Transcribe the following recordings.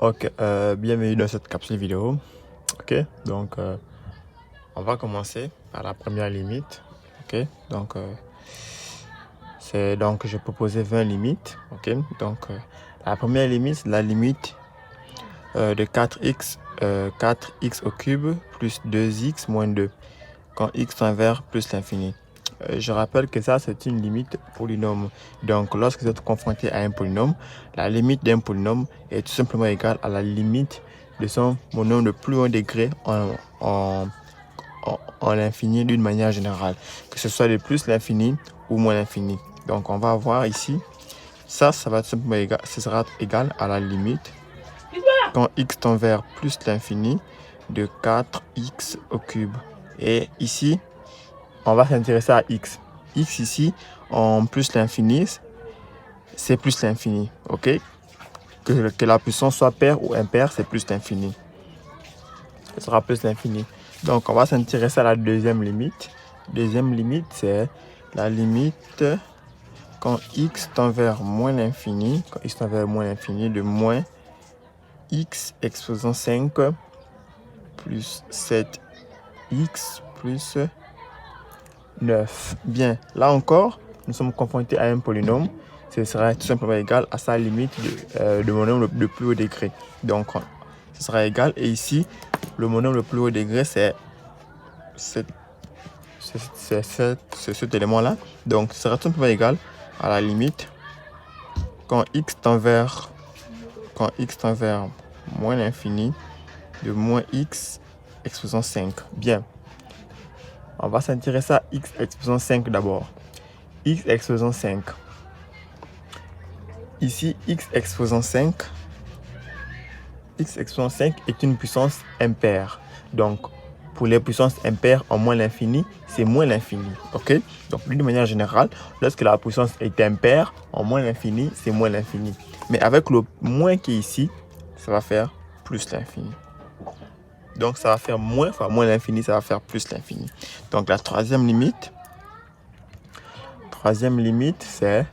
Ok, bienvenue dans cette capsule vidéo. Ok, donc on va commencer par la première limite. Ok, donc j'ai proposé 20 limites. Ok, donc la première limite, c'est la limite de 4x au cube plus 2x moins 2 quand x tend vers plus l'infini. Je rappelle que ça, c'est une limite polynôme. Donc, lorsque vous êtes confronté à un polynôme, la limite d'un polynôme est tout simplement égale à la limite de son monôme de plus haut degré en l'infini d'une manière générale, que ce soit de plus l'infini ou moins l'infini. Donc, on va voir ici, ça va tout simplement égal, ce sera égal à la limite quand x tend vers plus l'infini de 4x au cube. Et ici, on va s'intéresser à x. X ici, en plus l'infini, c'est plus l'infini. Ok? Que la puissance soit paire ou impaire, c'est plus l'infini. Ce sera plus l'infini. Donc, on va s'intéresser à la deuxième limite. Deuxième limite, c'est la limite quand x tend vers moins l'infini. Quand x tend vers moins l'infini, de moins x exposant 5 plus 7x plus 9. Bien, là encore, nous sommes confrontés à un polynôme. Ce sera tout simplement égal à sa limite de monôme de plus haut degré. Donc, ce sera égal. Et ici, le monôme le plus haut degré, c'est cet élément-là. Donc, ce sera tout simplement égal à la limite quand x tend vers moins l'infini de moins x exposant 5. Bien. On va s'intéresser à x exposant 5 d'abord. X exposant 5. Ici, x exposant 5 est une puissance impaire. Donc, pour les puissances impaires en moins l'infini, c'est moins l'infini. Ok? Donc, d'une manière générale, lorsque la puissance est impaire, en moins l'infini, c'est moins l'infini. Mais avec le moins qui est ici, ça va faire plus l'infini. Donc, ça va faire moins fois moins l'infini, ça va faire plus l'infini. Donc, la troisième limite, c'est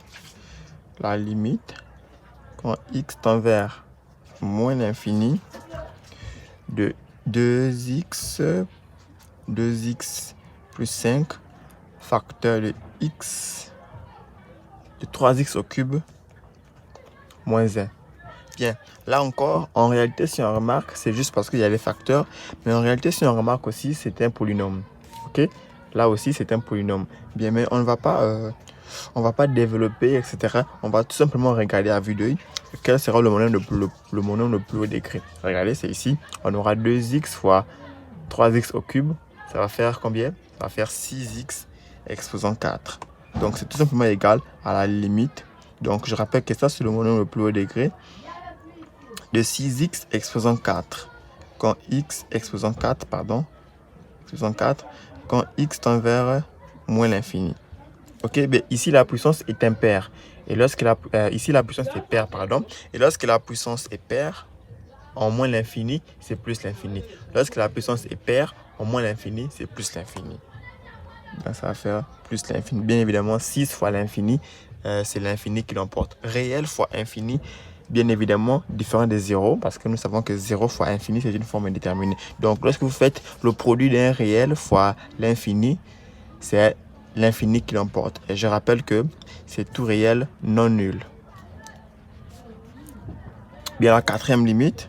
la limite quand x tend vers moins l'infini de 2x plus 5 facteur de x de 3x au cube moins 1. Bien, là encore, en réalité, si on remarque, c'est juste parce qu'il y a les facteurs, mais en réalité, si on remarque aussi, c'est un polynôme. Ok? Là aussi, c'est un polynôme. Bien, mais on ne va pas développer, etc. On va tout simplement regarder à vue d'œil quel sera le monôme le plus haut degré. Regardez, c'est ici. On aura 2x fois 3x au cube. Ça va faire combien? Ça va faire 6x exposant 4. Donc, c'est tout simplement égal à la limite. Donc, je rappelle que ça, c'est le monôme le plus haut degré de 6x exposant 4. Quand x exposant 4, quand x tend vers moins l'infini. Ok, bien ici la puissance est impaire. Et lorsque ici la puissance est paire, Et lorsque la puissance est paire, en moins l'infini, c'est plus l'infini. Lorsque la puissance est paire, en moins l'infini, c'est plus l'infini. Donc ça va faire plus l'infini. Bien évidemment, 6 fois l'infini, c'est l'infini qui l'emporte. Réel fois infini, bien évidemment, différent de 0, parce que nous savons que 0 fois infini, c'est une forme indéterminée. Donc, lorsque vous faites le produit d'un réel fois l'infini, c'est l'infini qui l'emporte. Et je rappelle que c'est tout réel non nul. Bien, la quatrième limite,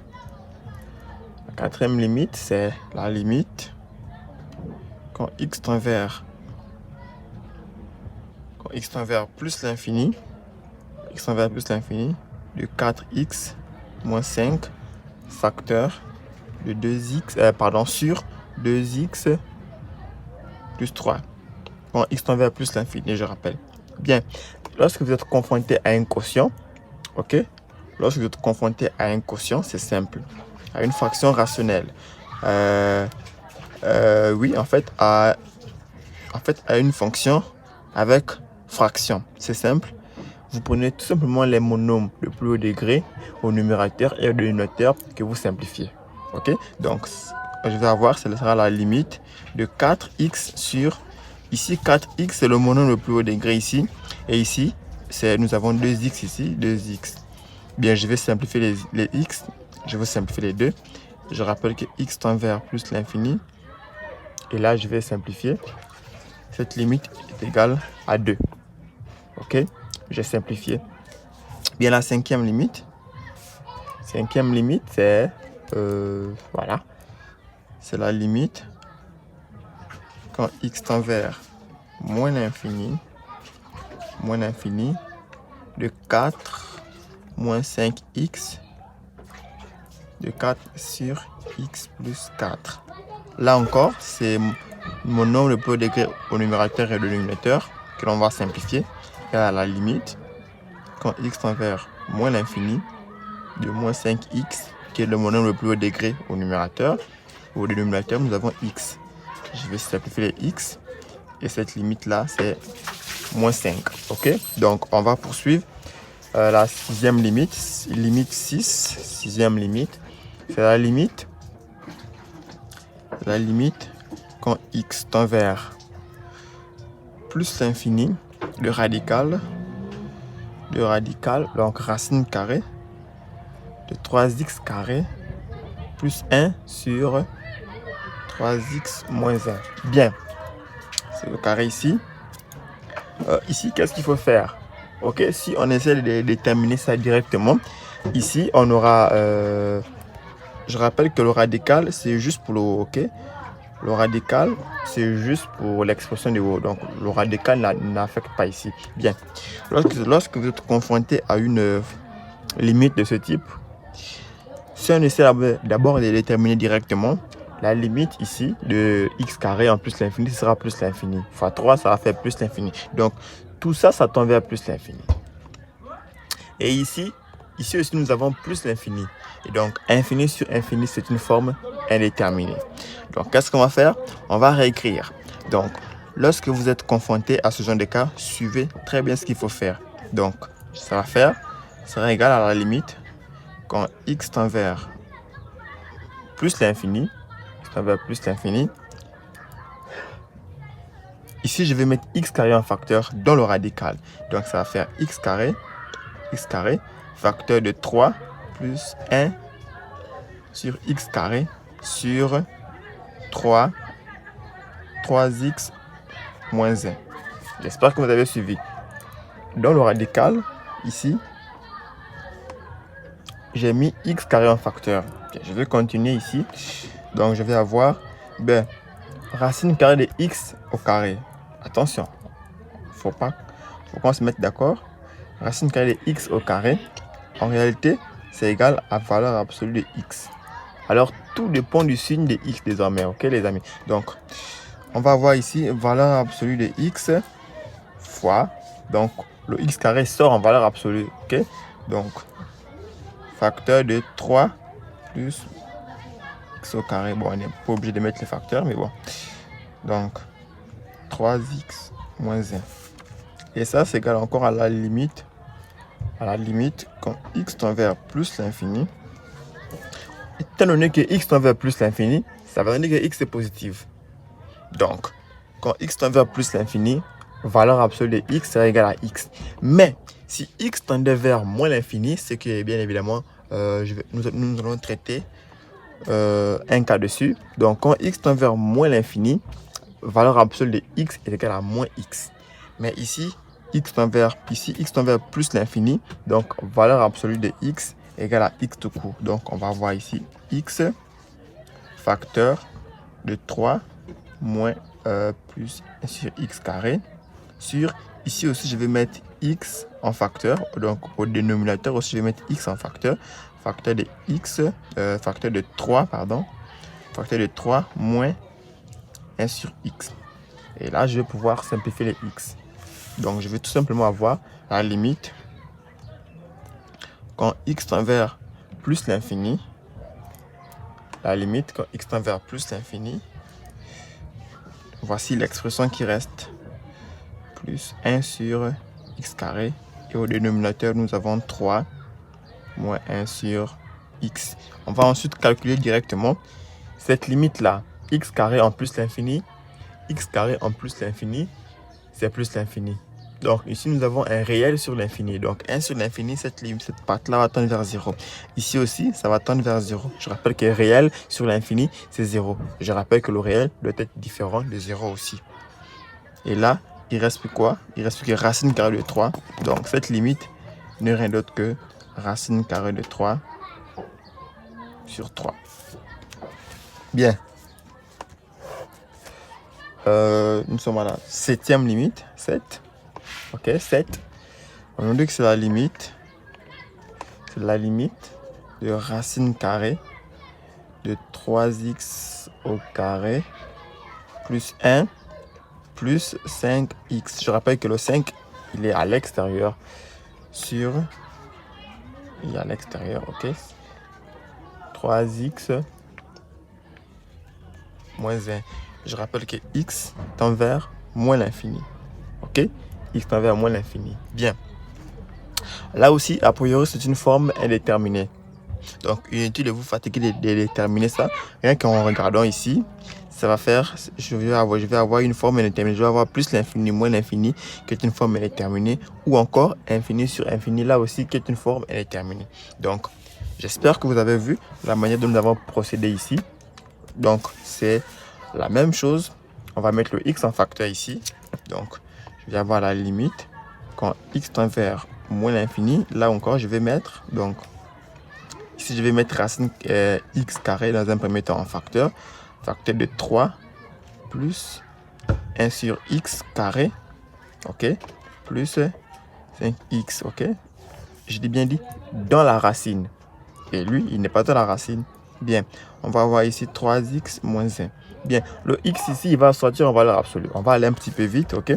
c'est la limite quand x tend vers plus l'infini, de 4x moins 5 facteur de 2x, sur 2x plus 3. Quand x tend vers plus l'infini, je rappelle. Bien, lorsque vous êtes confronté à un quotient, ok? Lorsque vous êtes confronté à un quotient, c'est simple. À une fraction rationnelle. Oui, en fait, à une fonction avec fraction. C'est simple. Vous prenez tout simplement les monômes de plus haut degré au numérateur et au dénominateur que vous simplifiez. Ok? Donc, je vais avoir, ce sera la limite de 4x sur... Ici, 4x, c'est le monôme le plus haut degré ici. Et ici, nous avons 2x ici, 2x. Bien, je vais simplifier les x. je vais simplifier les deux. Je rappelle que x tend vers plus l'infini. Et là, je vais simplifier. Cette limite est égale à 2. Ok, j'ai simplifié. Bien, la cinquième limite, c'est voilà, c'est la limite quand x tend vers moins l'infini de 4 moins 5x de 4 sur x plus 4. Là encore, c'est mon nombre de premier degré au numérateur et au dénominateur que l'on va simplifier. Et à la limite, quand x tend vers moins l'infini de moins 5x, qui est le nombre le plus haut degré au numérateur, au dénominateur, nous avons x. Je vais simplifier les x. Et cette limite-là, c'est moins 5. Ok? Donc, on va poursuivre la sixième limite. Limite 6. Sixième limite. C'est la limite quand x tend vers plus l'infini de radical, donc racine carrée de 3x carré plus 1 sur 3x moins 1. Bien, c'est le carré ici. Ici, qu'est-ce qu'il faut faire? Ok, si on essaie de déterminer ça directement, ici, on aura... je rappelle que le radical, c'est juste pour le haut, ok? Le radical, c'est juste pour l'expression du haut. Donc, le radical n'affecte pas ici. Bien. Lorsque vous êtes confronté à une limite de ce type, si on essaie d'abord de déterminer directement, la limite ici de x carré en plus l'infini, ce sera plus l'infini. Fois 3, ça va faire plus l'infini. Donc, tout ça, ça tend vers plus l'infini. Et ici aussi, nous avons plus l'infini. Et donc, infini sur infini, c'est une forme indéterminée. Donc, qu'est-ce qu'on va faire? On va réécrire. Donc, lorsque vous êtes confronté à ce genre de cas, suivez très bien ce qu'il faut faire. Donc, ça sera égal à la limite quand x tend vers plus l'infini. Ici, je vais mettre x carré en facteur dans le radical. Donc, ça va faire x carré, facteur de 3 plus 1 sur x carré sur 3x moins 1. J'espère que vous avez suivi. Dans le radical, ici, j'ai mis x carré en facteur. Je vais continuer ici. Donc, je vais avoir racine carrée de x au carré. Attention, faut qu'on se mette d'accord. Racine carrée de x au carré, en réalité, c'est égal à valeur absolue de x. Alors, tout dépend du signe de x désormais, ok les amis? Donc, on va voir ici valeur absolue de x fois, donc le x carré sort en valeur absolue, ok? Donc, facteur de 3 plus x au carré. Bon, on n'est pas obligé de mettre les facteurs, mais bon. Donc, 3x moins 1. Et ça, c'est égal encore à la limite quand x tend vers plus l'infini. Étant donné que x tend vers plus l'infini, ça veut dire que x est positif. Donc, quand x tend vers plus l'infini, valeur absolue de x sera égale à x. Mais, si x tendait vers moins l'infini, c'est que bien évidemment, nous allons traiter un cas dessus. Donc, quand x tend vers moins l'infini, valeur absolue de x est égale à moins x. Mais ici, x tend vers plus l'infini. Donc, valeur absolue de x égale à x tout court. Donc, on va voir ici x facteur de 3 moins plus 1 sur x carré sur, ici aussi, je vais mettre x en facteur. Donc, au dénominateur aussi, je vais mettre x en facteur. Facteur de x, facteur de 3 moins 1 sur x. Et là, je vais pouvoir simplifier les x. Donc, je vais tout simplement avoir la limite quand x tend vers plus l'infini. La limite quand x tend vers plus l'infini. Voici l'expression qui reste. Plus 1 sur x carré. Et au dénominateur, nous avons 3 moins 1 sur x. On va ensuite calculer directement cette limite-là. X carré en plus l'infini. X carré en plus l'infini, c'est plus l'infini. Donc ici, nous avons un réel sur l'infini. Donc 1 sur l'infini, cette partie-là va tendre vers 0. Ici aussi, ça va tendre vers 0. Je rappelle que réel sur l'infini, c'est 0. Je rappelle que le réel doit être différent de 0 aussi. Et là, il reste plus quoi? Il reste plus que racine carrée de 3. Donc cette limite n'est rien d'autre que racine carrée de 3 sur 3. Bien. Nous sommes à la 7e limite. 7. Ok, 7. On dit que c'est la limite. C'est la limite de racine carrée de 3x au carré plus 1 plus 5x. Je rappelle que le 5, il est à l'extérieur. Il est à l'extérieur, ok. 3x moins 1. Je rappelle que x tend vers moins l'infini. Ok? X tend vers moins l'infini. Bien. Là aussi, a priori, c'est une forme indéterminée. Donc, inutile de vous fatiguer de déterminer ça. Rien qu'en regardant ici, ça va faire, je vais avoir une forme indéterminée. Je vais avoir plus l'infini, moins l'infini, qui est une forme indéterminée. Ou encore, infini sur infini, là aussi, qui est une forme indéterminée. Donc, j'espère que vous avez vu la manière dont nous avons procédé ici. Donc, c'est la même chose. On va mettre le x en facteur ici. Donc, je vais avoir la limite. Quand x tend vers moins l'infini, là encore, je vais mettre, donc, ici, je vais mettre racine x carré dans un premier temps en facteur. Facteur de 3 plus 1 sur x carré, ok, plus 5x, ok. Je l'ai bien dit, dans la racine. Et lui, il n'est pas dans la racine. Bien, on va avoir ici 3x moins 1. Bien, le x ici, il va sortir en valeur absolue. On va aller un petit peu vite, ok.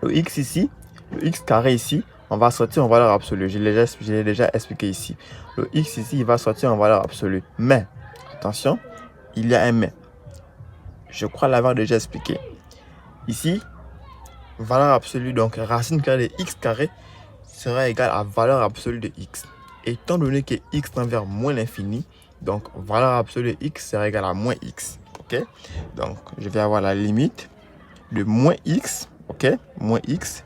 Le x ici, le x carré ici, on va sortir en valeur absolue. Je l'ai déjà expliqué ici. Le x ici, il va sortir en valeur absolue. Mais, attention, il y a un mais. Je crois l'avoir déjà expliqué. Ici, valeur absolue, donc racine carrée de x carré sera égale à valeur absolue de x. Étant donné que x tend vers moins l'infini, donc valeur absolue de x sera égale à moins x. Ok? Donc, je vais avoir la limite de moins x. Ok? Moins x.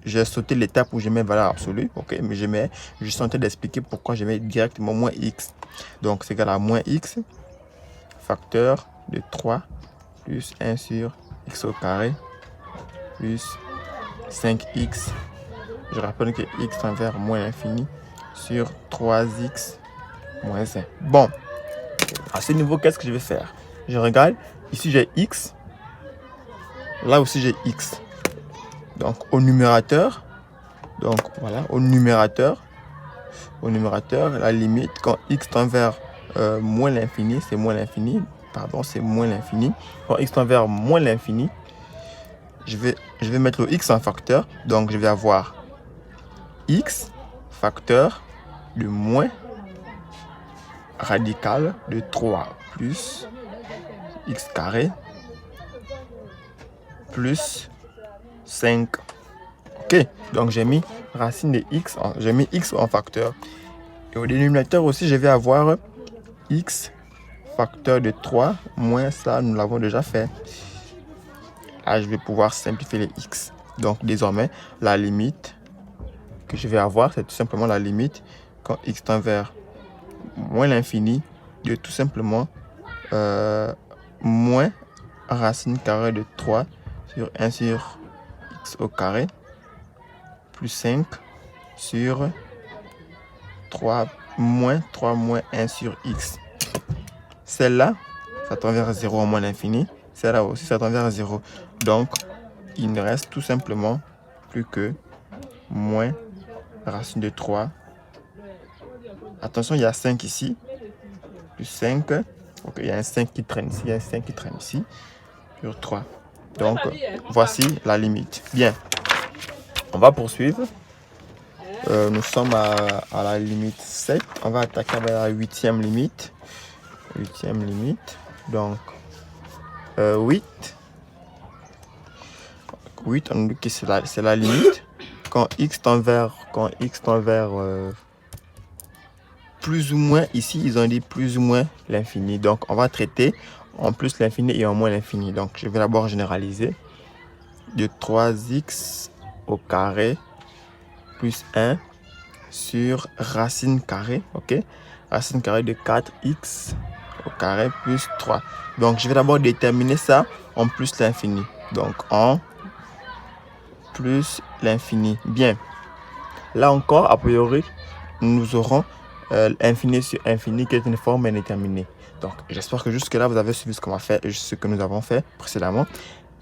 J'ai sauté l'étape où je mets valeur absolue. Ok? Mais je suis en train d'expliquer pourquoi je mets directement moins x. Donc, c'est égal à moins x facteur de 3 plus 1 sur x au carré plus 5x. Je rappelle que x tend vers moins l'infini sur 3x moins 1. Bon, à ce niveau, qu'est-ce que je vais faire? Je regarde, ici j'ai x, là aussi j'ai x. Donc au numérateur, donc voilà, au numérateur, la limite, quand x tend vers moins l'infini, c'est moins l'infini, pardon, c'est moins l'infini. Quand x tend vers moins l'infini, je vais mettre le x en facteur, donc je vais avoir x facteur de moins radical de 3 plus x carré plus 5. Ok, donc j'ai mis racine de x, j'ai mis x en facteur. Et au dénominateur aussi, je vais avoir x facteur de 3 moins ça, nous l'avons déjà fait. Là, je vais pouvoir simplifier les x. Donc désormais, la limite que je vais avoir, c'est tout simplement la limite quand x tend vers moins l'infini de tout simplement moins racine carrée de 3 sur 1 sur x au carré plus 5 sur 3 moins 1 sur x. Celle-là, ça tend vers 0 en moins l'infini. Celle-là aussi, ça tend vers 0. Donc, il ne reste tout simplement plus que moins racine de 3. Attention, il y a 5 ici. Plus 5. Ok, il y a un 5 qui traîne ici. Il y a un 5 qui traîne ici. Sur 3. Donc, voici la limite. Bien. On va poursuivre. Nous sommes à la limite 7. On va attaquer avec la 8e limite. 8e limite. Donc, 8. 8, on dit que c'est la limite. Quand x tend vers plus ou moins, ici, ils ont dit plus ou moins l'infini. Donc, on va traiter en plus l'infini et en moins l'infini. Donc, je vais d'abord généraliser. De 3x au carré plus 1 sur racine carrée, ok? Racine carrée de 4x au carré plus 3. Donc, je vais d'abord déterminer ça en plus l'infini. Donc, en plus l'infini. Bien. Là encore, a priori, nous aurons infini sur infini qui est une forme indéterminée. Donc, j'espère que jusque-là, vous avez suivi ce qu'on va faire, ce que nous avons fait précédemment.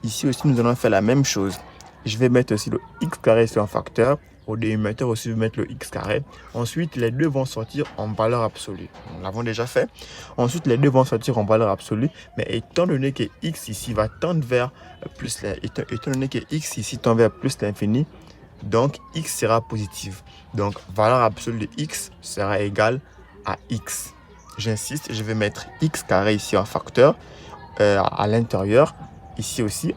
Ici aussi, nous allons faire la même chose. Je vais mettre aussi le x carré sur un facteur. Au dénominateur aussi, je vais mettre le x carré. Ensuite, les deux vont sortir en valeur absolue. Nous l'avons déjà fait. Ensuite, les deux vont sortir en valeur absolue. Mais étant donné que x ici va tendre vers plus étant donné que x ici tend vers plus l'infini, donc x sera positif. Donc, valeur absolue de x sera égale à x. J'insiste, je vais mettre x carré ici en facteur à l'intérieur. Ici aussi,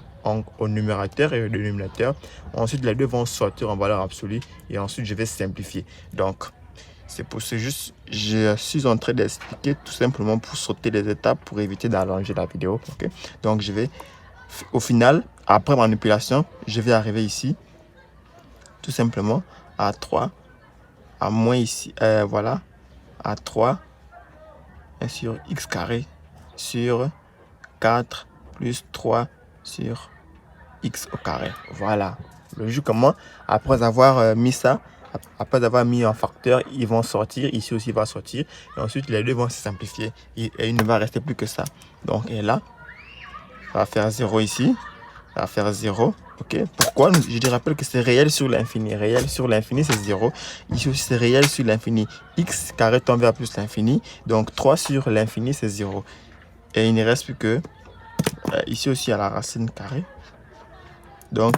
au numérateur et au dénominateur. Ensuite, les deux vont sortir en valeur absolue. Et ensuite, je vais simplifier. Donc, c'est pour ce juste, je suis en train d'expliquer tout simplement pour sauter des étapes pour éviter d'allonger la vidéo. Okay? Donc, je vais, au final, après manipulation, je vais arriver ici, tout simplement, à 3, à moins ici, voilà, à 3 sur x carré sur 4 plus 3 sur x au carré. Voilà. Logiquement, après avoir mis ça, après avoir mis un facteur, ils vont sortir. Ici aussi, il va sortir. Et ensuite, les deux vont se simplifier. Et il ne va rester plus que ça. Donc, et là, ça va faire 0 ici. Ça va faire 0. Ok. Pourquoi? Je te rappelle que c'est réel sur l'infini. Réel sur l'infini, c'est 0. Ici aussi, c'est réel sur l'infini. X carré tend vers plus l'infini. Donc, 3 sur l'infini, c'est 0. Et il ne reste plus que ici aussi à la racine carrée. Donc,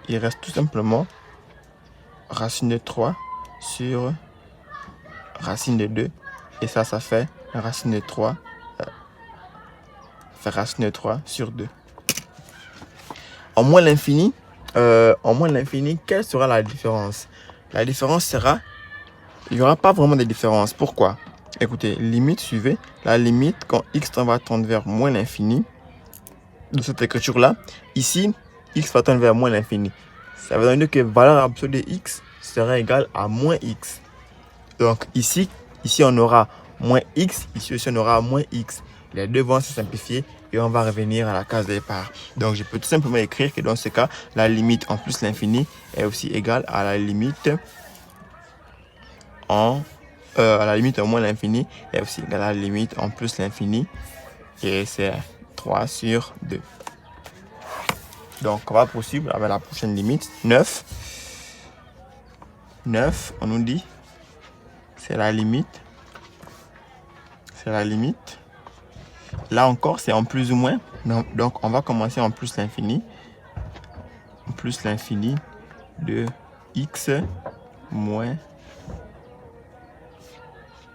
il reste tout simplement racine de 3 sur racine de 2. Et ça fait racine de 3, racine de 3 sur 2. En moins l'infini, quelle sera la différence? La différence sera, il n'y aura pas vraiment de différence. Pourquoi? Écoutez, limite, suivez. La limite, quand x va tendre vers moins l'infini, de cette écriture-là, ici, x va tendre vers moins l'infini. Ça veut dire que valeur absolue de x sera égale à moins x. Donc ici on aura moins x, ici aussi on aura moins x. Les deux vont se simplifier et on va revenir à la case de départ. Donc je peux tout simplement écrire que dans ce cas, la limite en plus l'infini est aussi égale à la limite en moins l'infini est aussi égale à la limite en plus l'infini. Et c'est 3 sur 2. Donc, on va poursuivre avec la prochaine limite. 9. 9, on nous dit, c'est la limite. C'est la limite. Là encore, c'est en plus ou moins. Donc, on va commencer en plus l'infini. En plus l'infini de x moins.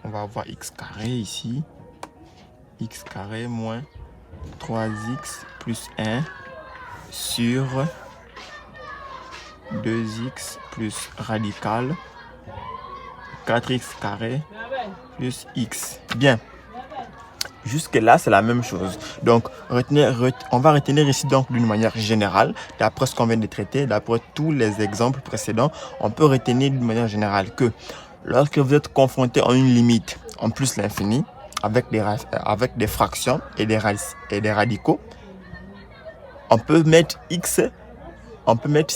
On va avoir x carré ici. X carré moins 3x plus 1 sur 2x plus radical 4x carré plus x. Bien. Jusque là, c'est la même chose. Donc, on va retenir ici donc d'une manière générale, d'après ce qu'on vient de traiter, d'après tous les exemples précédents, on peut retenir d'une manière générale que lorsque vous êtes confronté à une limite en plus l'infini, avec des fractions et des radicaux, on peut mettre x,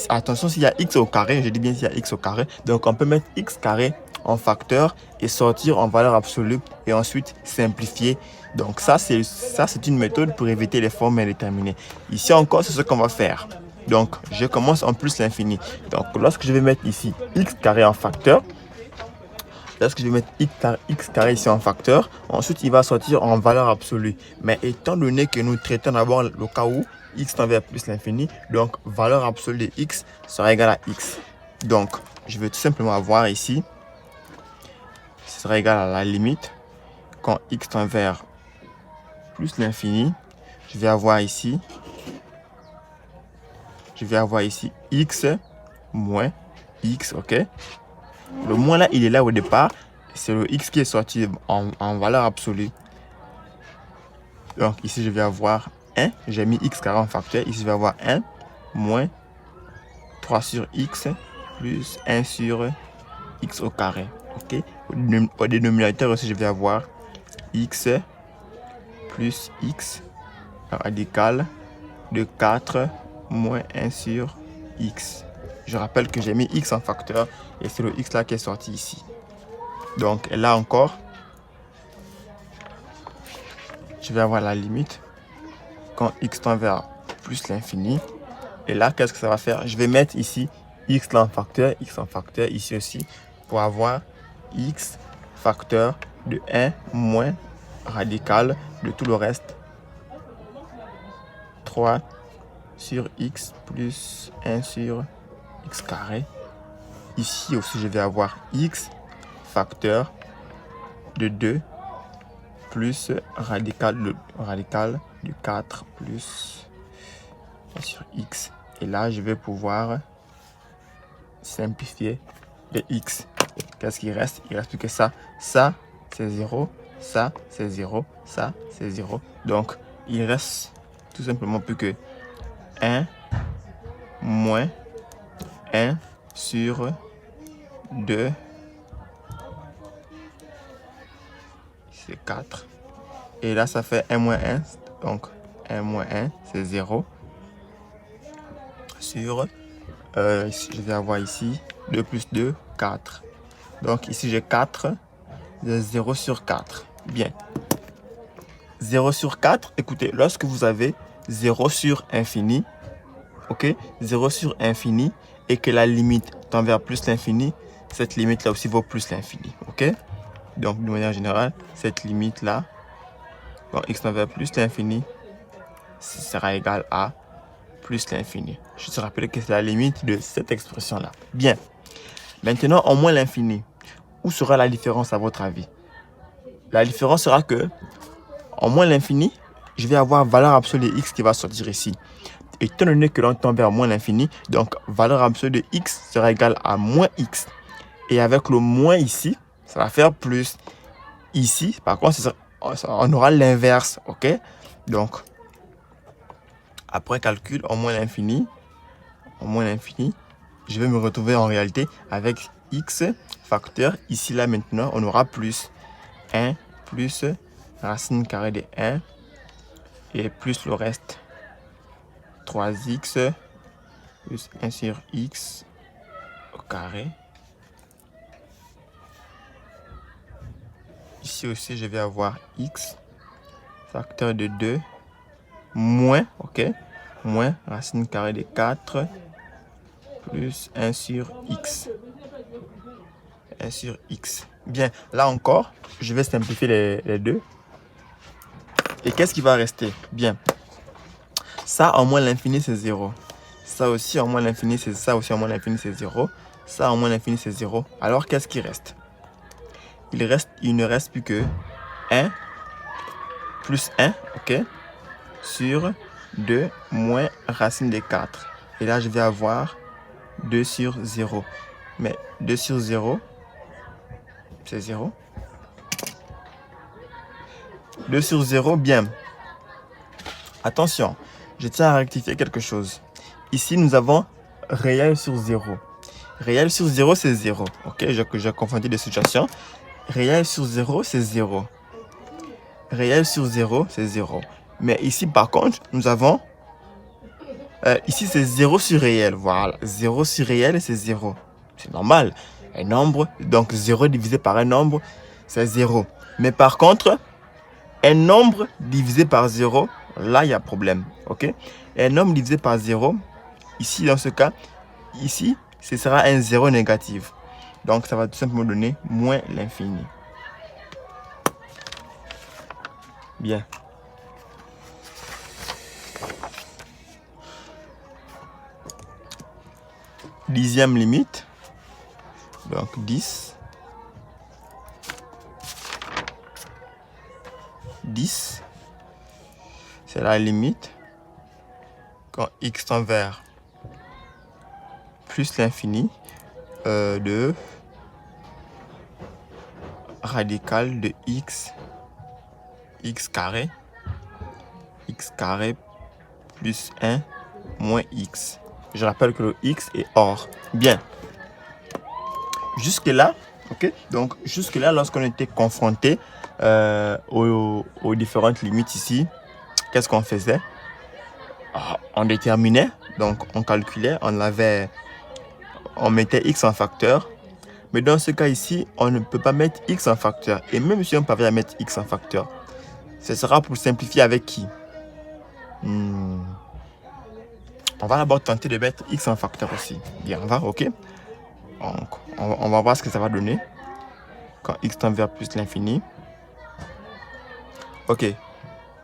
attention s'il y a x au carré, je dis bien s'il y a x au carré, donc on peut mettre x carré en facteur et sortir en valeur absolue et ensuite simplifier. Donc ça c'est une méthode pour éviter les formes indéterminées. Ici encore, c'est ce qu'on va faire. Donc je commence en plus l'infini. Donc lorsque je vais mettre ici x carré en facteur, lorsque je vais mettre x carré ici en facteur, ensuite il va sortir en valeur absolue. Mais étant donné que nous traitons d'abord le cas où x tend vers plus l'infini, donc valeur absolue de x sera égale à x. Donc je vais tout simplement avoir ici, ce sera égal à la limite, quand x tend vers plus l'infini, je vais avoir ici x moins x, ok? Le moins là, il est là au départ. C'est le x qui est sorti en valeur absolue. Donc ici, je vais avoir 1. J'ai mis x carré en facteur. Ici, je vais avoir 1 moins 3 sur x plus 1 sur x au carré. Ok. Au dénominateur aussi, je vais avoir x plus x radical de 4 moins 1 sur x. Je rappelle que j'ai mis x en facteur et c'est le x là qui est sorti ici. Donc là encore, je vais avoir la limite quand x tend vers plus l'infini. Et là, qu'est-ce que ça va faire? Je vais mettre ici x là en facteur, x en facteur ici aussi, pour avoir x facteur de 1 moins radical de tout le reste, 3 sur x plus 1 sur x carré. Ici aussi, je vais avoir x facteur de 2 plus radical de 4 plus 1 sur x. Et là, je vais pouvoir simplifier les x. Qu'est-ce qui reste? Il ne reste plus que ça. Ça, c'est 0. Ça, c'est 0. Ça, c'est 0. Donc, il reste tout simplement plus que 1 moins 1 sur 2. C'est 4. Et là, ça fait 1 moins 1. Donc, 1 moins 1, c'est 0. Sur, je vais avoir ici 2 plus 2, 4. Donc, ici, j'ai 4. 0 sur 4. Bien. 0 sur 4, écoutez, lorsque vous avez 0 sur infini, ok, 0 sur infini, et que la limite tend vers plus l'infini, cette limite-là aussi vaut plus l'infini, ok? Donc, de manière générale, cette limite-là, quand x tend vers plus l'infini, sera égal à plus l'infini. Je te rappelle que c'est la limite de cette expression-là. Bien. Maintenant, en moins l'infini, où sera la différence à votre avis? La différence sera que, en moins l'infini, je vais avoir valeur absolue de x qui va sortir ici. Étant donné que l'on tend vers moins l'infini, donc valeur absolue de x sera égale à moins x. Et avec le moins ici, ça va faire plus. Ici, par contre, on aura l'inverse, ok? Donc, après calcul, en moins l'infini, je vais me retrouver en réalité avec x facteur. Ici, là, maintenant, on aura plus 1 plus racine carrée de 1 et plus le reste. 3x plus 1 sur x au carré. Ici aussi, je vais avoir x facteur de 2 moins, ok, moins racine carrée de 4 plus 1 sur x. 1 sur x. Bien, là encore, je vais simplifier les deux. Et qu'est-ce qui va rester? Bien. Ça, en moins l'infini, c'est 0. Ça aussi, en moins l'infini, c'est ça aussi, en moins l'infini, c'est 0. Ça, en moins l'infini, c'est 0. Alors, qu'est-ce qui reste? Il ne reste plus que 1 plus 1, ok, sur 2 moins racine de 4. Et là, je vais avoir 2 sur 0. Mais 2 sur 0, c'est 0. 2 sur 0, bien. Attention, je tiens à rectifier quelque chose. Ici, nous avons réel sur 0. Réel sur 0, c'est 0. Ok, j'ai confondu les situations. Réel sur 0, c'est 0. Réel sur 0, c'est 0. Mais ici, par contre, nous avons... ici, c'est 0 sur réel. Voilà, 0 sur réel, c'est 0. C'est normal. Un nombre, donc 0 divisé par un nombre, c'est 0. Mais par contre, un nombre divisé par 0, là, il y a problème. Ok? Un nombre divisé par 0, ici, dans ce cas, ici, ce sera un 0 négatif. Donc, ça va tout simplement donner moins l'infini. Bien. Dixième limite. Donc, 10. 10. C'est la limite quand x tend vers plus l'infini de radical de x carré plus 1 moins x. Je rappelle que le x est hors. Bien. Jusque-là, ok? Donc, jusque-là, lorsqu'on était confronté aux différentes limites ici, qu'est-ce qu'on faisait? On déterminait, donc on calculait, on mettait x en facteur. Mais dans ce cas ici, on ne peut pas mettre x en facteur. Et même si on parvient à mettre x en facteur, ce sera pour simplifier avec qui? On va d'abord tenter de mettre x en facteur aussi. Bien, on va, ok? Donc, on va voir ce que ça va donner quand x tend vers plus l'infini. Ok,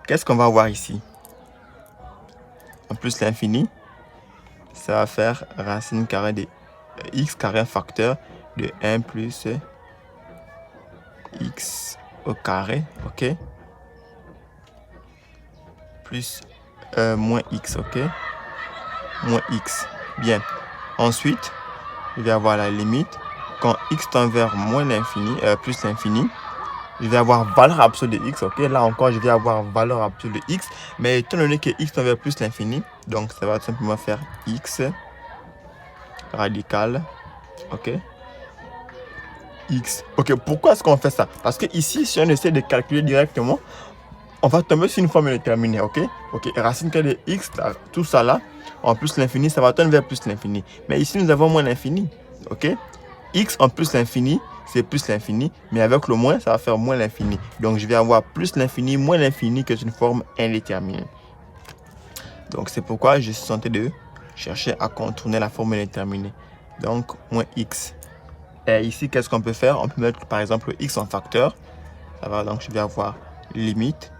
qu'est-ce qu'on va voir ici? En plus l'infini, ça va faire racine carrée de x carré un facteur de 1 plus x au carré, ok? Plus moins x, ok? Moins x. Bien. Ensuite, je vais avoir la limite. Quand x tend vers moins l'infini, plus l'infini, je vais avoir valeur absolue de x, ok? Là encore, je vais avoir valeur absolue de x. Mais étant donné que x tend vers plus l'infini, donc ça va tout simplement faire x radical, ok? X. Ok, pourquoi est-ce qu'on fait ça? Parce que ici, si on essaie de calculer directement, on va tomber sur une forme déterminée, ok? Ok, racine carrée de x, tout ça là, en plus l'infini, ça va tendre vers plus l'infini. Mais ici, nous avons moins l'infini, ok? X en plus l'infini, c'est plus l'infini, mais avec le moins, ça va faire moins l'infini. Donc, je vais avoir plus l'infini, moins l'infini, qui est une forme indéterminée. Donc, c'est pourquoi je suis tenté de chercher à contourner la forme indéterminée. Donc, moins x. Et ici, qu'est-ce qu'on peut faire? On peut mettre, par exemple, x en facteur. Ça va, donc je vais avoir limite.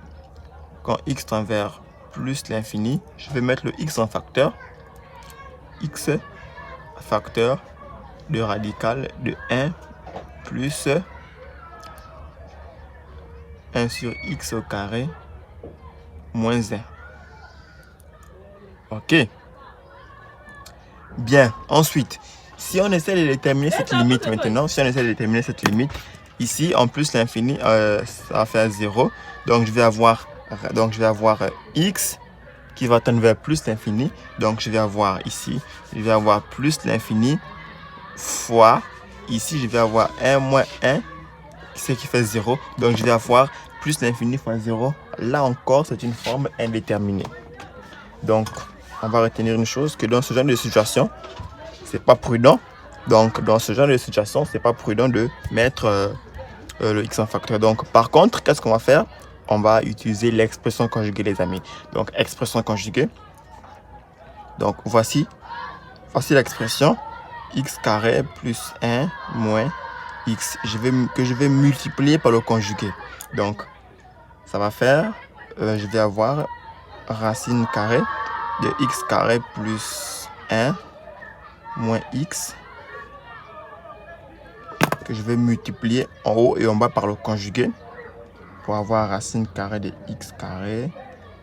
Quand x tend vers plus l'infini, je vais mettre le x en facteur. X facteur de radical de 1 plus 1 sur x au carré moins 1. Ok. Bien. Ensuite, si on essaie de déterminer cette limite maintenant, ici, en plus l'infini, ça va faire 0. Donc, je vais avoir x qui va tendre vers plus l'infini. Donc, je vais avoir ici, je vais avoir plus l'infini fois, ici, je vais avoir 1 moins 1, ce qui fait 0. Donc, je vais avoir plus l'infini fois 0. Là encore, c'est une forme indéterminée. Donc, on va retenir une chose, que dans ce genre de situation, c'est pas prudent. Donc, dans ce genre de situation, c'est pas prudent de mettre le x en facteur. Donc, par contre, qu'est-ce qu'on va faire? On va utiliser l'expression conjuguée, les amis. Donc, expression conjuguée. Donc, voici l'expression x carré plus 1 moins x que je vais multiplier par le conjugué. Donc, ça va faire, je vais avoir racine carrée de x carré plus 1 moins x que je vais multiplier en haut et en bas par le conjugué pour avoir racine carrée de x carré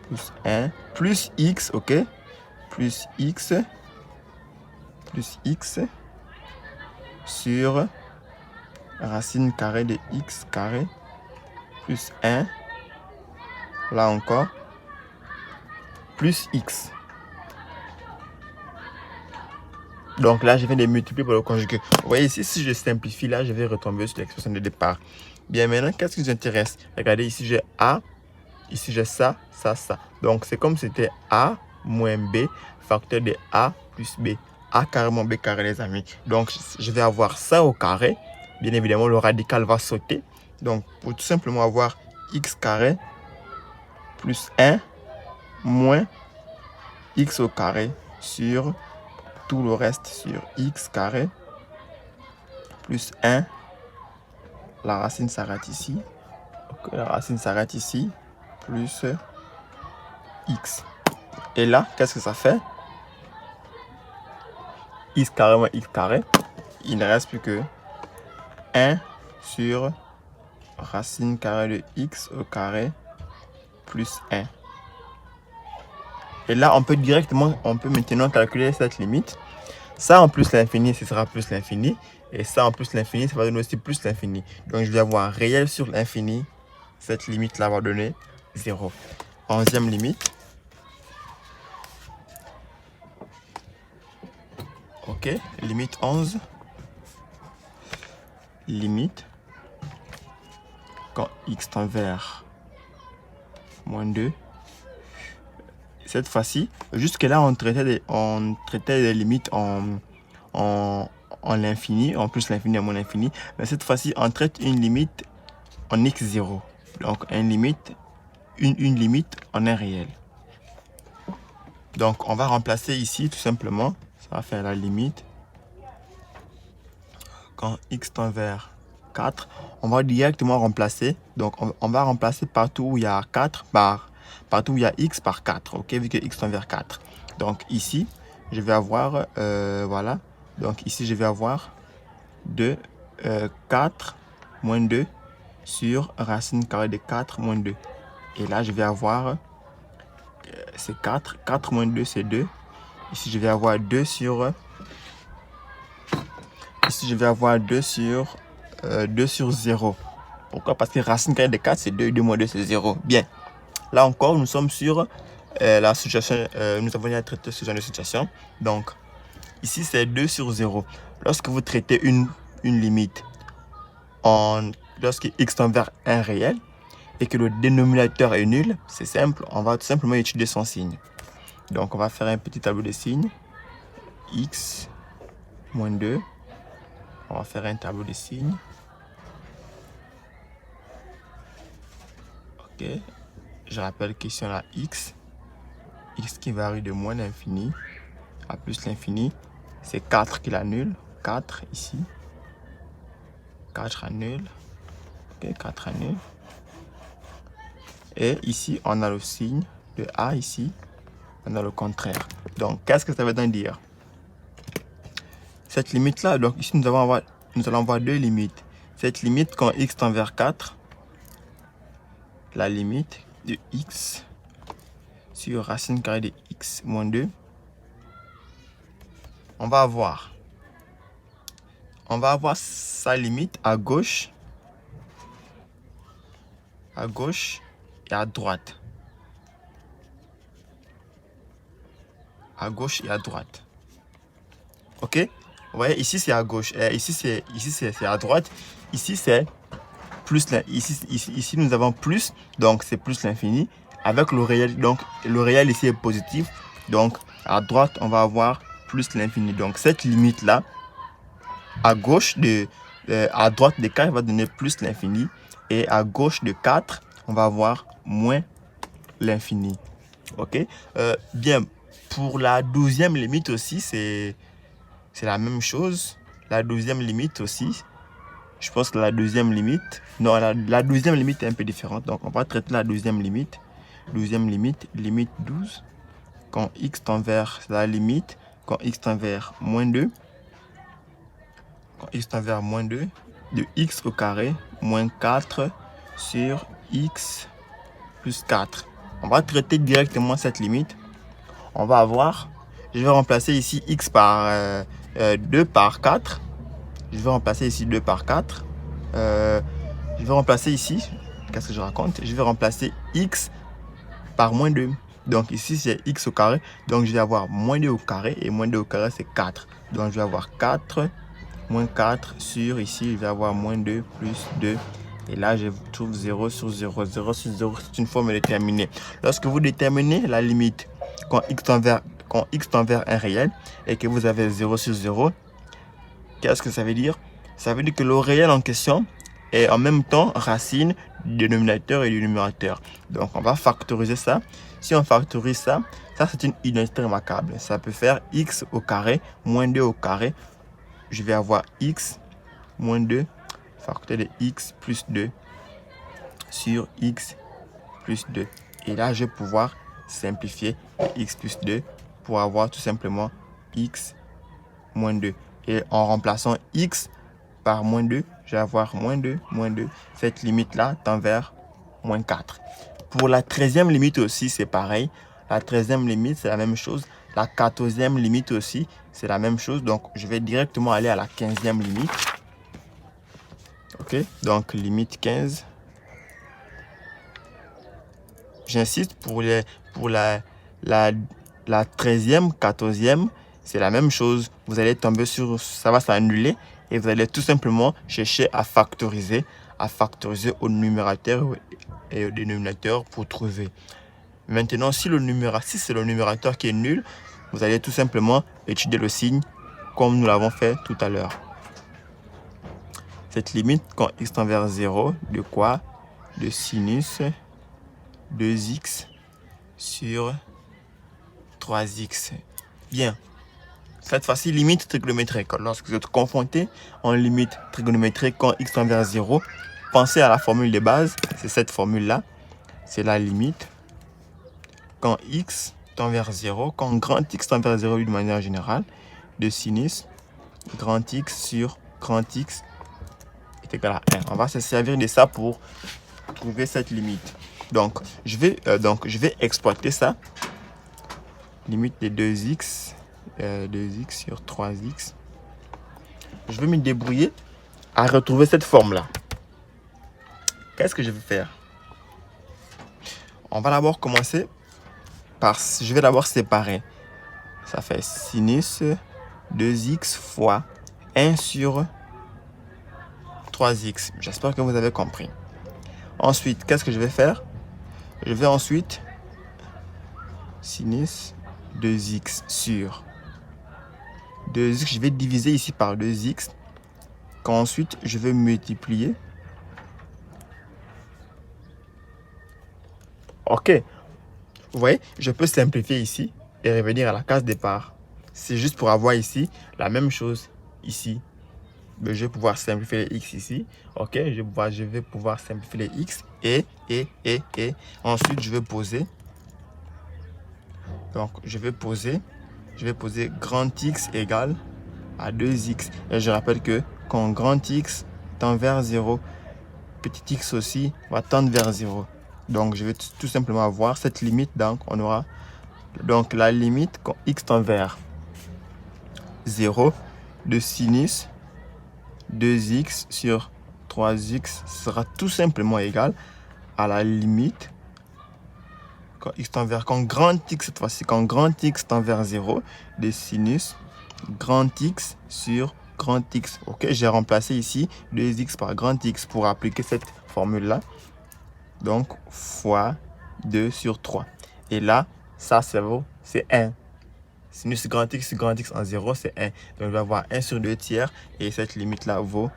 plus 1 plus x, ok? Plus x sur racine carrée de x carré plus 1, là encore, plus x. Donc là, je viens de multiplier par le conjugué. Vous voyez ici, si je simplifie, là, je vais retomber sur l'expression de départ. Bien, maintenant, qu'est-ce qui nous intéresse? Regardez, ici, j'ai a, ici, j'ai ça, ça, ça. Donc, c'est comme si c'était a moins b, facteur de a plus b. A carré moins b carré, les amis. Donc, je vais avoir ça au carré. Bien évidemment, le radical va sauter. Donc, pour tout simplement avoir x carré plus 1 moins x au carré sur tout le reste sur x carré plus 1. La racine s'arrête ici. Okay, la racine s'arrête ici. Plus x. Et là, qu'est-ce que ça fait? X carré moins x carré. Il ne reste plus que 1 sur racine carrée de x au carré plus 1. Et là, on peut maintenant calculer cette limite. Ça en plus l'infini, ce sera plus l'infini. Et ça en plus l'infini, ça va donner aussi plus l'infini. Donc, je vais avoir réel sur l'infini. Cette limite-là va donner 0. 11e limite. Ok, limite 11. Limite quand x tend vers moins 2. Cette fois-ci, jusque-là, on traitait des limites en l'infini, en plus l'infini à moins l'infini. Mais cette fois-ci, on traite une limite en x0. Donc, une limite en un réel. Donc, on va remplacer ici tout simplement. Ça va faire la limite. Quand x tend vers 4, on va directement remplacer. Donc, on va remplacer partout où il y a 4 partout où il y a x par 4. Ok, vu que x tend vers 4. Donc, ici, je vais avoir, voilà. Donc, ici, je vais avoir 4 moins 2 sur racine carrée de 4 moins 2. Et là, je vais avoir, c'est 4. 4 moins 2, c'est 2. Ici, je vais avoir 2 sur... Ici, je vais avoir 2 sur 0. Pourquoi? Parce que racine carrée de 4, c'est 2. 2 moins 2, c'est 0. Bien. Là encore, nous sommes sur la situation. Nous avons déjà traité ce genre de situation. Donc, ici, c'est 2 sur 0. Lorsque vous traitez une limite lorsque x tend vers un réel et que le dénominateur est nul, c'est simple. On va tout simplement étudier son signe. Donc, on va faire un petit tableau de signes. X moins 2. On va faire un tableau de signes. Ok. Je rappelle qu'ici on a x. X qui varie de moins l'infini à plus l'infini. C'est 4 qui l'annule. 4 ici. 4 annule. Ok, 4 annule. Et ici, on a le signe de A ici. On a le contraire. Donc, qu'est-ce que ça veut dire? Cette limite-là, donc ici, nous allons avoir deux limites. Cette limite, quand x tend vers 4, la limite de x sur racine carrée de x moins 2, on va avoir sa limite à gauche et à droite. À gauche et à droite. Ok? Vous voyez, ici c'est à gauche, ici c'est à droite, ici c'est plus, ici nous avons plus, donc c'est plus l'infini, avec le réel, donc le réel ici est positif, donc à droite on va avoir plus l'infini. Donc cette limite là, à droite de 4 va donner plus l'infini, et à gauche de 4, on va avoir moins l'infini. Ok? Bien, pour la 12e limite aussi, c'est la même chose. La 12e limite aussi, je pense que la deuxième limite, non, la 12e limite est un peu différente. Donc, on va traiter la 12e limite. 12e limite, limite 12. Quand x tend vers la limite, quand x tend vers moins 2, quand x tend vers moins 2, de x au carré, moins 4 sur x plus 4. On va traiter directement cette limite. On va avoir, je vais remplacer ici x par 2 par 4. Je vais remplacer ici 2 par 4. Je vais remplacer ici, qu'est-ce que je raconte? Je vais remplacer x par moins 2. Donc ici, c'est x au carré. Donc je vais avoir moins 2 au carré. Et moins 2 au carré, c'est 4. Donc je vais avoir 4, moins 4 sur ici, je vais avoir moins 2 plus 2. Et là, je trouve 0 sur 0. 0 sur 0, c'est une forme déterminée. Lorsque vous déterminez la limite quand x tend vers un réel et que vous avez 0 sur 0, qu'est-ce que ça veut dire? Ça veut dire que le réel en question est en même temps racine du dénominateur et du numérateur. Donc, on va factoriser ça. Si on factorise ça, c'est une unité remarquable. Ça peut faire x au carré moins 2 au carré. Je vais avoir x moins 2 facteur de x plus 2 sur x plus 2. Et là, je vais pouvoir simplifier x plus 2 pour avoir tout simplement x moins 2. Et en remplaçant x par moins 2, je vais avoir moins 2, moins 2. Cette limite-là tend vers moins 4. Pour la 13e limite aussi, c'est pareil. La 13e limite, c'est la même chose. La 14e limite aussi, c'est la même chose. Donc, je vais directement aller à la 15e limite. Ok, donc limite 15. J'insiste pour la 13e, 14e c'est la même chose. Vous allez tomber sur, ça va s'annuler et vous allez tout simplement chercher à factoriser au numérateur et au dénominateur pour trouver. Maintenant, si c'est le numérateur qui est nul, vous allez tout simplement étudier le signe comme nous l'avons fait tout à l'heure. Cette limite, quand x tend vers 0, de quoi? De sinus 2x sur 3x. Bien. Cette fois-ci, limite trigonométrique. Lorsque vous êtes confronté en limite trigonométrique quand x tend vers 0, pensez à la formule de base. C'est cette formule-là. C'est la limite quand x tend vers 0, quand grand X tend vers 0 d'une manière générale, de sinus grand X sur grand X est égal à 1. On va se servir de ça pour trouver cette limite. Donc, je vais exploiter ça. Limite de 2x sur 3x. Je vais me débrouiller à retrouver cette forme-là. Qu'est-ce que je vais faire? On va d'abord commencer par... Je vais d'abord séparer. Ça fait sinus 2x fois 1 sur 3x. J'espère que vous avez compris. Ensuite, qu'est-ce que je vais faire? Je vais ensuite sinus 2x sur 2x. Je vais diviser ici par 2x. Qu'ensuite, je vais multiplier. Ok. Vous voyez, je peux simplifier ici et revenir à la case départ. C'est juste pour avoir ici la même chose ici. Mais je vais pouvoir simplifier les x ici. Ok, je vais pouvoir simplifier les x et. Ensuite, je vais poser. Donc, je vais poser grand X égale à 2x. Et je rappelle que quand grand X tend vers 0, petit x aussi va tendre vers 0. Donc, je vais tout simplement avoir cette limite. Donc, on aura donc la limite quand x tend vers 0 de sinus 2x sur 3x sera tout simplement égal à la limite quand x tend vers, quand grand X cette fois-ci, quand grand X tend vers 0 de sinus grand X sur grand X. Ok, j'ai remplacé ici 2x par grand X pour appliquer cette formule-là. Donc, fois 2 sur 3. Et là, ça, c'est 1. Sinus grand X en 0, c'est 1. Donc, je vais avoir 1 sur 2 tiers. Et cette limite-là vaut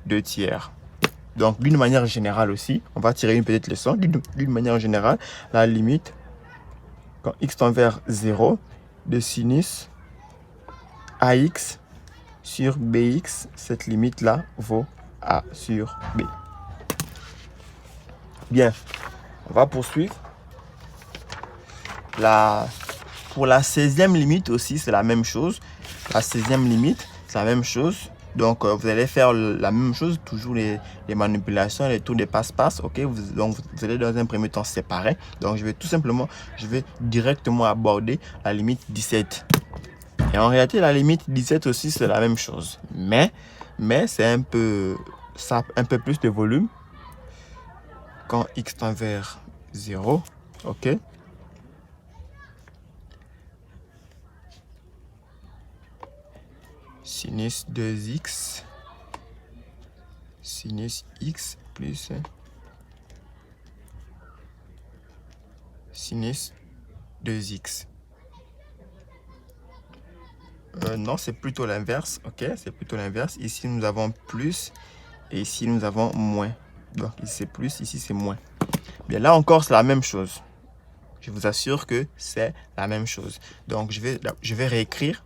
2 tiers. Donc, d'une manière générale aussi, on va tirer une petite leçon. D'une manière générale, la limite, quand x tend vers 0, de sinus AX sur BX, cette limite-là vaut A sur B. Bien, on va poursuivre. Pour la 16e limite aussi, c'est la même chose. La 16e limite, c'est la même chose. Donc, vous allez faire la même chose, toujours les manipulations, les tours des passe-passe. Ok, donc, vous allez dans un premier temps séparer. Donc, je vais directement aborder la limite 17. Et en réalité, la limite 17 aussi, c'est la même chose. Mais c'est un peu plus de volume. Quand x tend vers 0, ok. Sinus 2x, sinus x plus sinus 2x. Non, c'est plutôt l'inverse, ok, c'est plutôt l'inverse. Ici, nous avons plus et ici, nous avons moins. Donc, ici, c'est plus, ici, c'est moins. Bien, là encore, c'est la même chose. Je vous assure que c'est la même chose. Donc, je vais réécrire.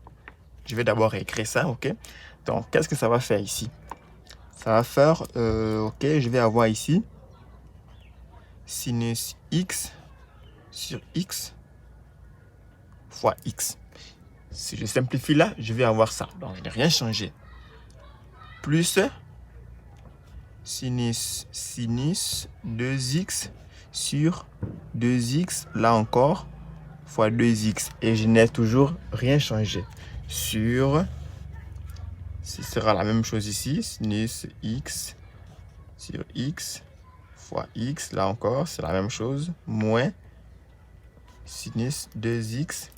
Je vais d'abord réécrire ça, ok. Donc, qu'est-ce que ça va faire ici? Ça va faire, ok, je vais avoir ici sinus x sur x fois x. Si je simplifie là, je vais avoir ça. Donc, je n'ai rien changé. Plus sinus 2x sur 2x, là encore, fois 2x. Et je n'ai toujours rien changé. Sur, ce sera la même chose ici, sinus x sur x fois x, là encore, c'est la même chose, moins sinus 2x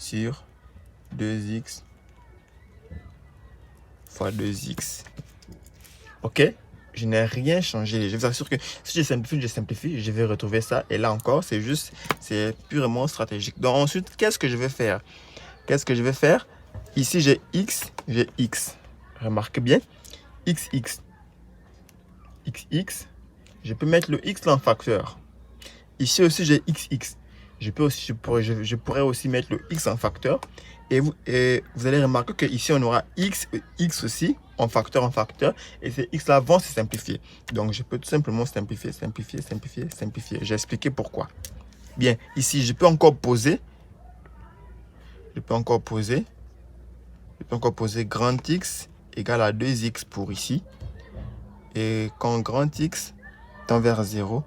sur 2x fois 2x. Ok? Je n'ai rien changé. Je vous assure que si je simplifie, je vais retrouver ça. Et là encore, c'est purement stratégique. Donc ensuite, qu'est-ce que je vais faire? Qu'est-ce que je vais faire? Ici, j'ai x, j'ai x. Remarquez bien, xx. Xx, je peux mettre le x là en facteur. Ici aussi, j'ai xx. Je pourrais aussi mettre le x en facteur. Et vous allez remarquer que ici on aura x aussi en facteur. Et ces x là vont se simplifier. Donc, je peux tout simplement simplifier. J'ai expliqué pourquoi. Bien, ici, je peux encore poser grand X égale à 2x pour ici. Et quand grand X tend vers 0,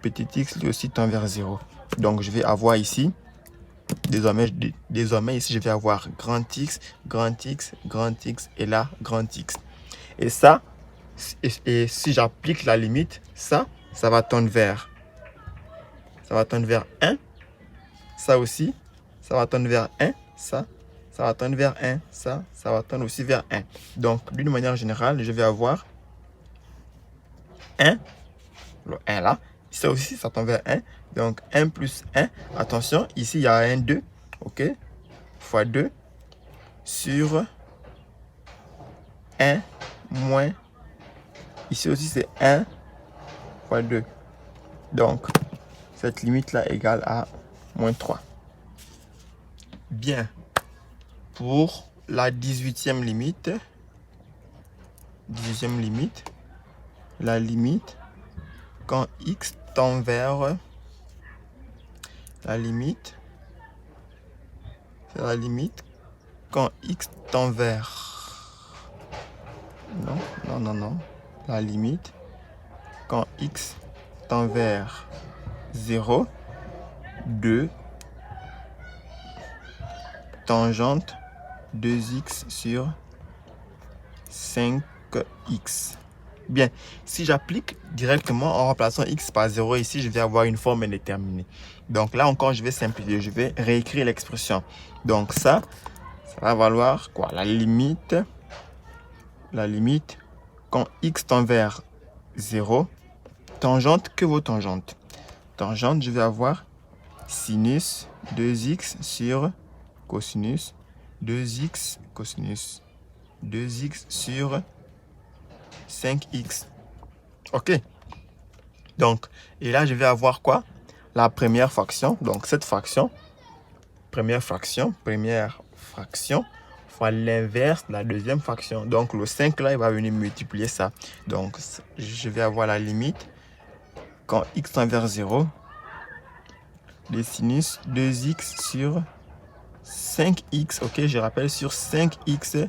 petit x lui aussi tend vers 0. Donc, je vais avoir ici, désormais ici, je vais avoir grand X et là, grand X. Et ça, et si j'applique la limite, ça va tendre vers 1. Ça aussi, ça va tendre vers 1. Ça va tendre vers 1. Ça va tendre aussi vers 1. Donc, d'une manière générale, je vais avoir 1, le 1 là. Ça aussi, ça tend vers 1. Donc, 1 plus 1. Attention, ici, il y a un 2. OK? Fois 2 sur 1 moins. Ici aussi, c'est 1 fois 2. Donc, cette limite-là égale à moins 3. Bien. Pour la 18e limite, la limite quand x tend vers quand x tend vers la limite quand x tend vers 0, 2 tangente 2x sur 5x. Bien, si j'applique directement en remplaçant x par 0 ici, je vais avoir une forme indéterminée. Donc là encore, je vais simplifier, je vais réécrire l'expression. Donc ça va valoir quoi? La limite quand x tend vers 0, tangente, que vaut tangente? Tangente, je vais avoir sinus 2x sur cosinus 2x cosinus 2x sur 5x. OK. Donc, et là, je vais avoir quoi? La première fraction. Donc, cette fraction, première fraction fois l'inverse de la deuxième fraction. Donc, le 5 là, il va venir multiplier ça. Donc, je vais avoir la limite quand x tend vers 0 de sinus 2x sur 5x. OK, je rappelle, sur 5x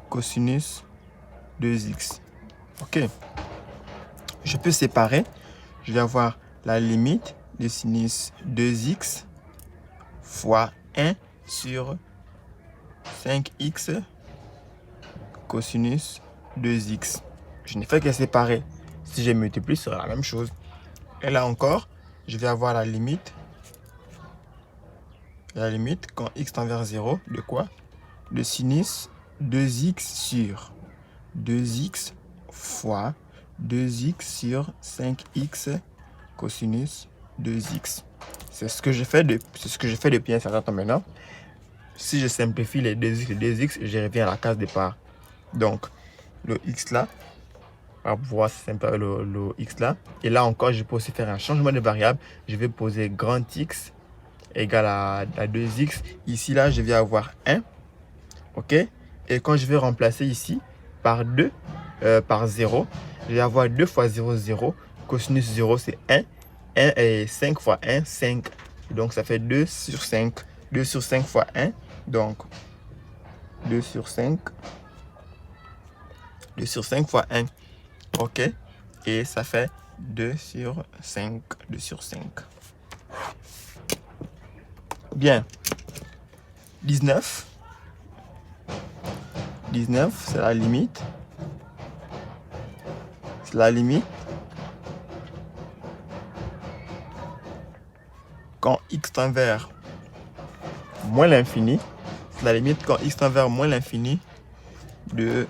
cosinus 2x. OK. Je peux séparer. Je vais avoir la limite de sinus 2x fois 1 sur 5x cosinus 2x. Je n'ai fait que séparer. Si je multiplie, ce sera la même chose. Et là encore, je vais avoir la limite quand x tend vers 0 de quoi? De sinus 2x sur 2x fois 2x sur 5x cosinus 2x. C'est ce que je fais depuis un certain temps maintenant. Si je simplifie les 2x, je reviens à la case départ. Donc, le x là, on va pouvoir simplifier le x là. Et là encore, je peux aussi faire un changement de variable. Je vais poser grand x égale à 2x. Ici, là, je vais avoir 1. OK? Et quand je vais remplacer ici par 2, par 0, je vais avoir 2 fois 0, 0. Cosinus 0, c'est 1. 1 et 5 fois 1, 5. Donc, ça fait 2 sur 5. 2 sur 5 fois 1. Donc, 2 sur 5. 2 sur 5 fois 1. OK? Et ça fait 2 sur 5. 2 sur 5. Bien. 19. 19, c'est la limite. C'est la limite quand x tend vers moins l'infini. C'est la limite quand x tend vers moins l'infini de...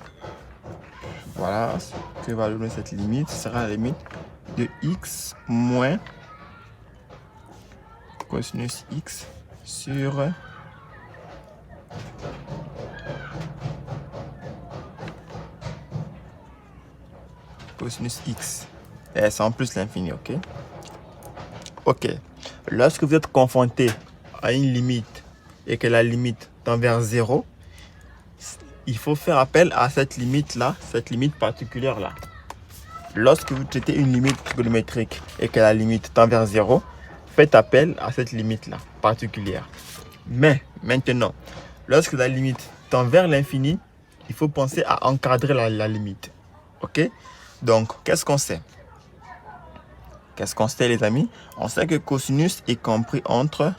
Voilà, ce que va donner cette limite, ce sera la limite de x moins cosinus x sur cosinus x. Et c'est en plus l'infini, ok? Ok. Lorsque vous êtes confronté à une limite et que la limite tend vers 0, il faut faire appel à cette limite-là, cette limite particulière-là. Lorsque vous traitez une limite trigonométrique et que la limite tend vers 0, faites appel à cette limite-là particulière. Mais maintenant, lorsque la limite tend vers l'infini, il faut penser à encadrer la limite. Ok? Donc, qu'est-ce qu'on sait? Qu'est-ce qu'on sait, les amis? On sait que cosinus est compris entre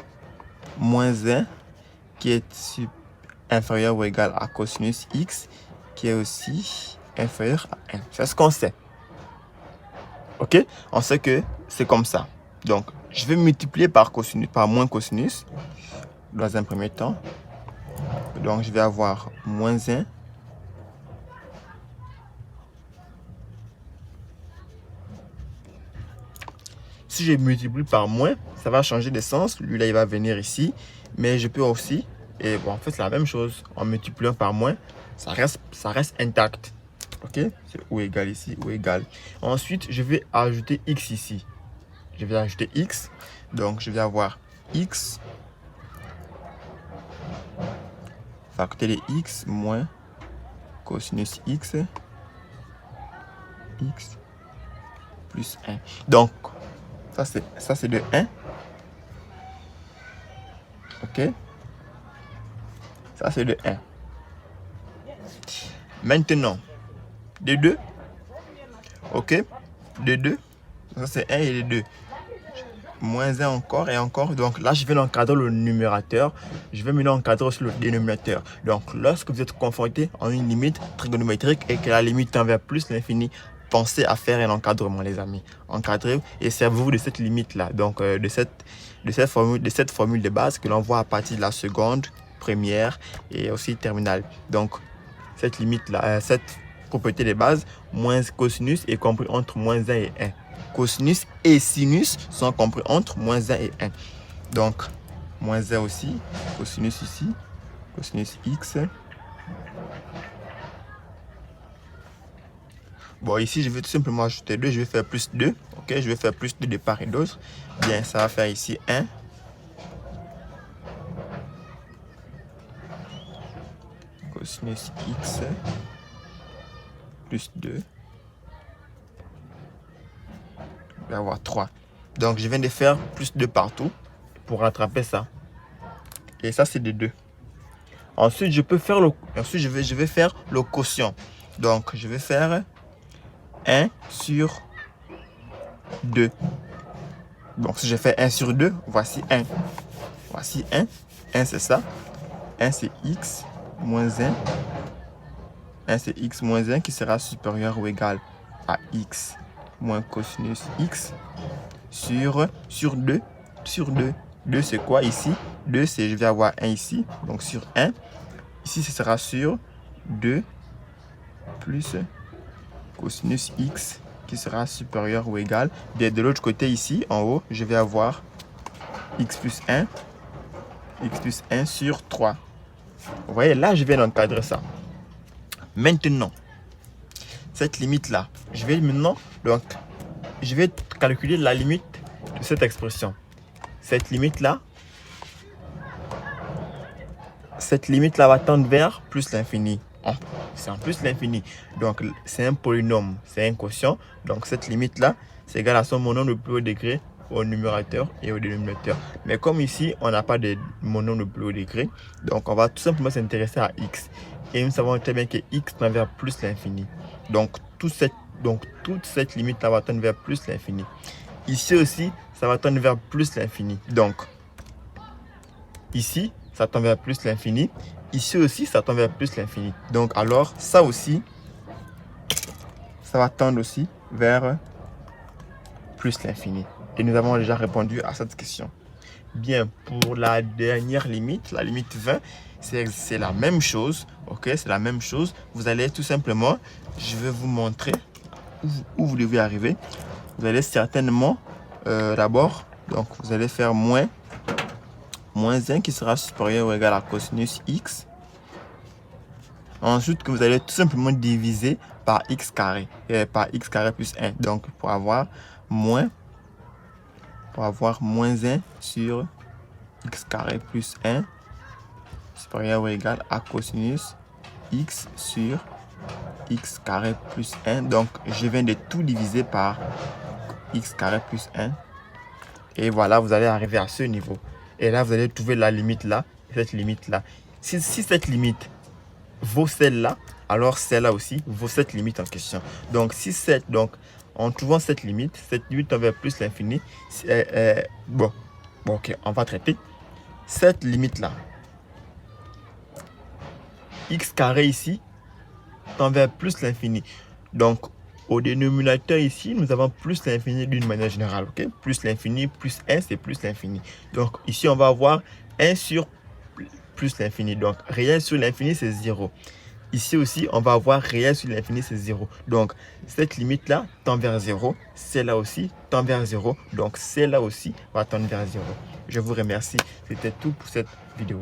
moins 1 qui est inférieur ou égal à cosinus x qui est aussi inférieur à 1. C'est ce qu'on sait. Ok? On sait que c'est comme ça. Donc, je vais multiplier par cosinus, par moins cosinus dans un premier temps. Donc, je vais avoir moins 1 si je multiplie par moins, ça va changer de sens. Lui, là, il va venir ici. Mais je peux aussi, et bon, en fait, c'est la même chose. En multipliant par moins, ça reste intact. Ok? C'est ou égal ici, ou égal. Ensuite, je vais ajouter x ici. Je vais ajouter x. Donc, je vais avoir x facteur de x moins cosinus x plus 1. Donc, ça c'est de 1. Ok? Ça c'est de 1. Maintenant, de 2. Ok? De 2. Ça c'est 1 et de 2. Moins 1 encore et encore. Donc là, je vais l'encadrer le numérateur. Je vais maintenant encadrer aussi le dénominateur. Donc, lorsque vous êtes confronté à une limite trigonométrique et que la limite tend vers plus l'infini, pensez à faire un encadrement, les amis. Encadrez et servez-vous de cette limite-là. Donc, de cette formule de base que l'on voit à partir de la seconde, première et aussi terminale. Donc, cette limite-là, cette propriété de base, moins cosinus est compris entre moins 1 et 1. Cosinus et sinus sont compris entre moins 1 et 1. Donc, moins 1 aussi, cosinus ici, cosinus x. Bon, ici, je vais tout simplement ajouter 2, je vais faire plus 2. Ok, je vais faire plus 2 de part et d'autre. Bien, ça va faire ici 1. Cosinus x plus 2. Je vais avoir 3. Donc, je viens de faire plus 2 partout pour rattraper ça. Et ça, c'est de 2. Ensuite, je peux faire je vais faire le quotient. Donc, je vais faire 1 sur 2. Donc, si je fais 1 sur 2, voici 1. Voici 1. 1, c'est ça. 1, c'est x moins 1. 1, c'est x moins 1 qui sera supérieur ou égal à x moins cosinus x sur 2. Sur 2. 2, c'est quoi ici? 2, c'est, je vais avoir 1 ici. Donc, sur 1. Ici, ce sera sur 2 plus cosinus x qui sera supérieur ou égal. Bien, de l'autre côté, ici, en haut, je vais avoir x plus 1 sur 3. Vous voyez, là, je viens d'encadrer ça. Maintenant, cette limite-là, je vais calculer la limite de cette expression. Cette limite-là va tendre vers plus l'infini. C'est en plus l'infini. Donc, c'est un polynôme, c'est un quotient. Donc, cette limite-là, c'est égal à son monombre le plus haut degré au numérateur et au dénominateur. Mais comme ici, on n'a pas de monombre le plus haut degré, donc on va tout simplement s'intéresser à x. Et nous savons très bien que x tend vers plus l'infini. Donc, toute cette limite-là va tendre vers plus l'infini. Ici aussi, ça va tendre vers plus l'infini. Donc, ici, ça tend vers plus l'infini. Ici aussi, ça tend vers plus l'infini. Donc, alors, ça aussi, ça va tendre aussi vers plus l'infini. Et nous avons déjà répondu à cette question. Bien, pour la dernière limite, la limite 20, c'est la même chose. Ok, c'est la même chose. Vous allez tout simplement, je vais vous montrer où vous devez arriver. Vous allez certainement d'abord, donc vous allez faire moins 1 qui sera supérieur ou égal à cosinus x. Ensuite, que vous allez tout simplement diviser par x carré, plus 1. Donc, pour avoir moins 1 sur x carré plus 1 supérieur ou égal à cosinus x sur x carré plus 1. Donc, je viens de tout diviser par x carré plus 1. Et voilà, vous allez arriver à ce niveau. Et là, vous allez trouver la limite là, cette limite là. Si cette limite vaut celle-là, alors celle-là aussi vaut cette limite en question. Donc, en trouvant cette limite tend vers plus l'infini. Bon, ok, on va traiter. Cette limite-là, x carré ici, tend vers plus l'infini. Donc, au dénominateur ici, nous avons plus l'infini d'une manière générale. Ok, plus l'infini, plus 1, c'est plus l'infini. Donc, ici, on va avoir 1 sur plus l'infini. Donc, réel sur l'infini, c'est 0. Ici aussi, on va avoir réel sur l'infini, c'est 0. Donc, cette limite-là tend vers 0. Celle-là aussi tend vers 0. Donc, celle-là aussi va tendre vers 0. Je vous remercie. C'était tout pour cette vidéo.